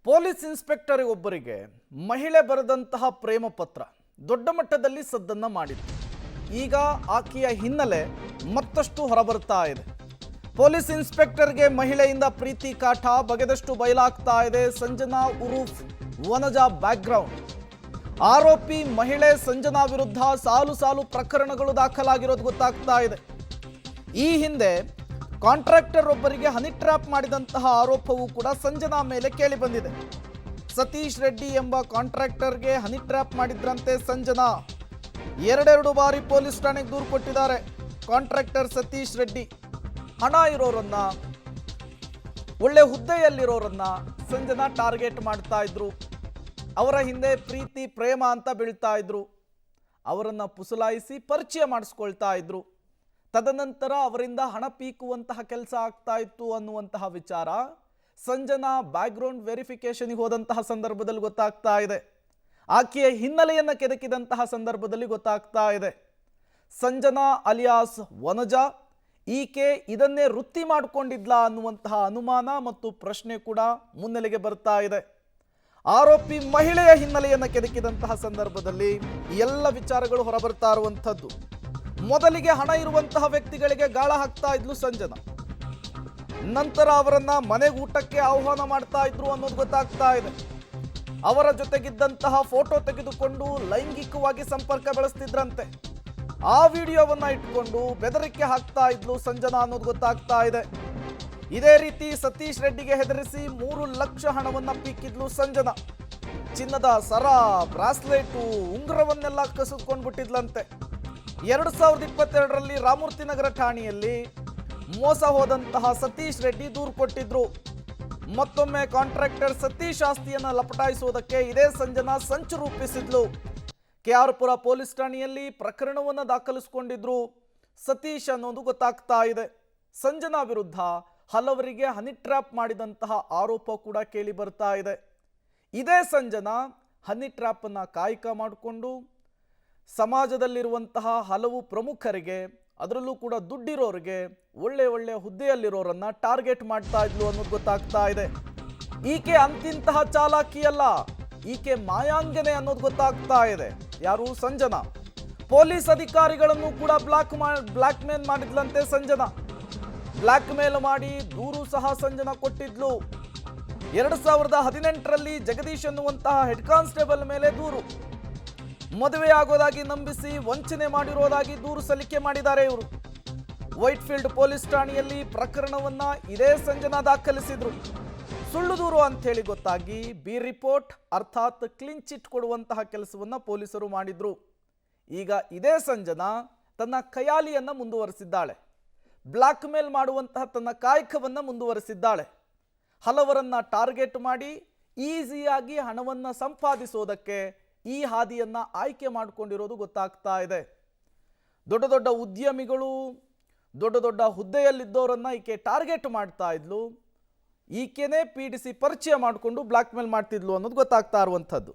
Police inspector ಒಬ್ಬರಿಗೆ ಮಹಿಳೆ ಬರೆದಂತಹ ಪ್ರೇಮ ಪತ್ರ ದೊಡ್ಡ ಮಟ್ಟದಲ್ಲಿ ಸದ್ದನ್ನ ಮಾಡಿತ್ತು. ಈಗ ಆಕೆಯ ಹಿನ್ನೆಲೆ ಮತ್ತಷ್ಟು ಹೊರಬರ್ತಾ ಇದೆ. ಪೊಲೀಸ್ ಇನ್ಸ್ಪೆಕ್ಟರ್ಗೆ ಮಹಿಳೆಯಿಂದ ಪ್ರೀತಿ ಕಾಟ ಬಗೆದಷ್ಟು ಬಯಲಾಗ್ತಾ ಇದೆ. ಸಂಜನಾ ಉರುಫ್ ವನಜಾ ಬ್ಯಾಕ್ಗ್ರೌಂಡ್. ಆರೋಪಿ ಮಹಿಳೆ ಸಂಜನಾ ವಿರುದ್ಧ ಸಾಲು ಸಾಲು ಪ್ರಕರಣಗಳು ದಾಖಲಾಗಿರೋದು ಗೊತ್ತಾಗ್ತಾ ಇದೆ. ಈ ಹಿಂದೆ ಕಾಂಟ್ರಾಕ್ಟರ್ ಒಬ್ಬರಿಗೆ ಹನಿ ಟ್ರ್ಯಾಪ್ ಮಾಡಿದಂತಹ ಆರೋಪವೂ ಕೂಡ ಸಂಜನಾ ಮೇಲೆ ಕೇಳಿ ಬಂದಿದೆ. ಸತೀಶ್ ರೆಡ್ಡಿ ಎಂಬ ಕಾಂಟ್ರಾಕ್ಟರ್ಗೆ ಹನಿ ಟ್ರ್ಯಾಪ್ ಮಾಡಿದ್ರಂತೆ ಸಂಜನಾ. ಎರಡೆರಡು ಬಾರಿ ಪೊಲೀಸ್ ಠಾಣೆಗೆ ದೂರು ಕೊಟ್ಟಿದ್ದಾರೆ. ಕಾಂಟ್ರಾಕ್ಟರ್ ಸತೀಶ್ ರೆಡ್ಡಿ ಹಣ ಇರೋರನ್ನ, ಒಳ್ಳೆ ಹುದ್ದೆಯಲ್ಲಿರೋರನ್ನ ಸಂಜನಾ ಟಾರ್ಗೆಟ್ ಮಾಡ್ತಾ ಇದ್ರು. ಅವರ ಹಿಂದೆ ಪ್ರೀತಿ ಪ್ರೇಮ ಅಂತ ಬೀಳ್ತಾ ಇದ್ರು. ಅವರನ್ನ ಪುಸಲಾಯಿಸಿ ಪರಿಚಯ ಮಾಡಿಸ್ಕೊಳ್ತಾ ಇದ್ರು. ತದನಂತರ ಅವರಿಂದ ಹಣ ಪೀಕುವಂತಹ ಕೆಲಸ ಆಗ್ತಾ ಇತ್ತು ಅನ್ನುವಂತಹ ವಿಚಾರ ಸಂಜನಾ ಬ್ಯಾಕ್ಗ್ರೌಂಡ್ ವೆರಿಫಿಕೇಶನ್ಗೆ ಹೋದಂತಹ ಸಂದರ್ಭದಲ್ಲಿ ಗೊತ್ತಾಗ್ತಾ ಇದೆ. ಆಕೆಯ ಹಿನ್ನೆಲೆಯನ್ನು ಕೆದಕಿದಂತಹ ಸಂದರ್ಭದಲ್ಲಿ ಗೊತ್ತಾಗ್ತಾ ಇದೆ. ಸಂಜನಾ ಅಲಿಯಾಸ್ ವನಜಾ ಈಕೆ ಇದನ್ನೇ ವೃತ್ತಿ ಮಾಡಿಕೊಂಡಿದ್ಲಾ ಅನ್ನುವಂತಹ ಅನುಮಾನ ಮತ್ತು ಪ್ರಶ್ನೆ ಕೂಡ ಮುನ್ನೆಲೆಗೆ ಬರ್ತಾ ಇದೆ. ಆರೋಪಿ ಮಹಿಳೆಯ ಹಿನ್ನೆಲೆಯನ್ನು ಕೆದಕಿದಂತಹ ಸಂದರ್ಭದಲ್ಲಿ ಎಲ್ಲ ವಿಚಾರಗಳು ಹೊರಬರ್ತಾ ಇರುವಂಥದ್ದು. ಮೊದಲಿಗೆ ಹಣ ಇರುವಂತಹ ವ್ಯಕ್ತಿಗಳಿಗೆ ಗಾಳ ಹಾಕ್ತಾ ಇದ್ಲು ಸಂಜನಾ. ನಂತರ ಅವರನ್ನ ಮನೆಗೆ ಊಟಕ್ಕೆ ಆಹ್ವಾನ ಮಾಡ್ತಾ ಇದ್ರು ಅನ್ನೋದು ಗೊತ್ತಾಗ್ತಾ ಇದೆ. ಅವರ ಜೊತೆಗಿದ್ದಂತಹ ಫೋಟೋ ತೆಗೆದುಕೊಂಡು ಲೈಂಗಿಕವಾಗಿ ಸಂಪರ್ಕ ಬೆಳೆಸ್ತಿದ್ರಂತೆ. ಆ ವಿಡಿಯೋವನ್ನ ಇಟ್ಕೊಂಡು ಬೆದರಿಕೆ ಹಾಕ್ತಾ ಇದ್ಲು ಸಂಜನಾ ಅನ್ನೋದು ಗೊತ್ತಾಗ್ತಾ ಇದೆ. ಇದೇ ರೀತಿ ಸತೀಶ್ ರೆಡ್ಡಿಗೆ ಹೆದರಿಸಿ 3 ಲಕ್ಷ ಹಣವನ್ನ ಪೀಕಿದ್ಲು ಸಂಜನಾ. ಚಿನ್ನದ ಸರ, ಬ್ರಾಸ್ಲೆಟು, ಉಂಗುರವನ್ನೆಲ್ಲ ಕಸಿದುಕೊಂಡ್ಬಿಟ್ಟಿದ್ಲಂತೆ. 2022ರಲ್ಲಿ ರಾಮೂರ್ತಿ ನಗರ ಠಾಣೆಯಲ್ಲಿ ಮೋಸ ಹೋದಂತಹ ಸತೀಶ್ ರೆಡ್ಡಿ ದೂರು ಕೊಟ್ಟಿದ್ರು. ಮತ್ತೊಮ್ಮೆ ಕಾಂಟ್ರಾಕ್ಟರ್ ಸತೀಶ್ ಆಸ್ತಿಯನ್ನು ಲಪಟಾಯಿಸುವುದಕ್ಕೆ ಇದೇ ಸಂಜನಾ ಸಂಚು ರೂಪಿಸಿದ್ಲು. ಕೆಆರ್ಪುರ ಪೊಲೀಸ್ ಠಾಣೆಯಲ್ಲಿ ಪ್ರಕರಣವನ್ನು ದಾಖಲಿಸಿಕೊಂಡಿದ್ರು ಸತೀಶ್ ಅನ್ನೋದು ಗೊತ್ತಾಗ್ತಾ ಇದೆ. ಸಂಜನಾ ವಿರುದ್ಧ ಹಲವರಿಗೆ ಹನಿ ಟ್ರ್ಯಾಪ್ ಮಾಡಿದಂತಹ ಆರೋಪ ಕೂಡ ಕೇಳಿ ಬರ್ತಾ ಇದೆ. ಇದೇ ಸಂಜನಾ ಹನಿ ಟ್ರ್ಯಾಪ್ ಅನ್ನ ಕಾಯಕ ಮಾಡಿಕೊಂಡು ಸಮಾಜದಲ್ಲಿರುವಂತಹ ಹಲವು ಪ್ರಮುಖರಿಗೆ, ಅದರಲ್ಲೂ ಕೂಡ ದುಡ್ಡಿರೋರಿಗೆ, ಒಳ್ಳೆ ಹುದ್ದೆಯಲ್ಲಿರೋರನ್ನ ಟಾರ್ಗೆಟ್ ಮಾಡ್ತಾ ಇದ್ಲು ಅನ್ನೋದು ಗೊತ್ತಾಗ್ತಾ ಇದೆ. ಈಕೆ ಅಂತಿಂತಹ ಚಾಲಾಕಿಯಲ್ಲ, ಈಕೆ ಮಾಯಾಂಗನೆ ಅನ್ನೋದು ಗೊತ್ತಾಗ್ತಾ ಇದೆ. ಯಾರು? ಸಂಜನಾ. ಪೊಲೀಸ್ ಅಧಿಕಾರಿಗಳನ್ನು ಕೂಡ black mail ಮಾಡಿದ್ಲಂತೆ Sanjana. Black mail ಮಾಡಿ ದೂರು ಸಹ ಸಂಜನಾ ಕೊಟ್ಟಿದ್ಲು. 2018ರಲ್ಲಿ ಜಗದೀಶ್ ಅನ್ನುವಂತಹ ಹೆಡ್ ಕಾನ್ಸ್ಟೇಬಲ್ ಮೇಲೆ ದೂರು. ಮದುವೆಯಾಗೋದಾಗಿ ನಂಬಿಸಿ ವಂಚನೆ ಮಾಡಿರೋದಾಗಿ ದೂರು ಸಲ್ಲಿಕೆ ಮಾಡಿದ್ದಾರೆ ಇವರು. ವೈಟ್ಫೀಲ್ಡ್ ಪೊಲೀಸ್ ಠಾಣೆಯಲ್ಲಿ ಪ್ರಕರಣವನ್ನ ಇದೇ ಸಂಜನಾ ದಾಖಲಿಸಿದ್ರು. ಸುಳ್ಳು ದೂರು ಅಂತ ಹೇಳಿ ಗೊತ್ತಾಗಿ ಬಿ ರಿಪೋರ್ಟ್ ಅರ್ಥಾತ್ ಕ್ಲೀನ್ ಚಿಟ್ ಕೊಡುವಂತಹ ಕೆಲಸವನ್ನ ಪೊಲೀಸರು ಮಾಡಿದ್ರು. ಈಗ ಇದೇ ಸಂಜನಾ ತನ್ನ ಖಯಾಲಿಯನ್ನ ಮುಂದುವರೆಸಿದ್ದಾಳೆ. ಬ್ಲಾಕ್ ಮೇಲ್ ಮಾಡುವಂತಹ ತನ್ನ ಕಾಯಕವನ್ನ ಮುಂದುವರೆಸಿದ್ದಾಳೆ. ಹಲವರನ್ನ ಟಾರ್ಗೆಟ್ ಮಾಡಿ ಈಸಿಯಾಗಿ ಹಣವನ್ನ ಸಂಪಾದಿಸೋದಕ್ಕೆ ಈ ಹಾದಿಯನ್ನ ಆಯ್ಕೆ ಮಾಡಿಕೊಂಡಿರೋದು ಗೊತ್ತಾಗ್ತಾ ಇದೆ. ದೊಡ್ಡ ದೊಡ್ಡ ಉದ್ಯಮಿಗಳು, ದೊಡ್ಡ ಹುದ್ದೆಯಲ್ಲಿದ್ದವರನ್ನ ಈಕೆ ಟಾರ್ಗೆಟ್ ಮಾಡ್ತಾ ಇದ್ಲು. ಈಕೆನೇ ಪೀಡಿಸಿ ಪರಿಚಯ ಮಾಡಿಕೊಂಡು ಬ್ಲಾಕ್ ಮೇಲ್ ಮಾಡ್ತಿದ್ಲು ಅನ್ನೋದು ಗೊತ್ತಾಗ್ತಾ ಇರುವಂಥದ್ದು.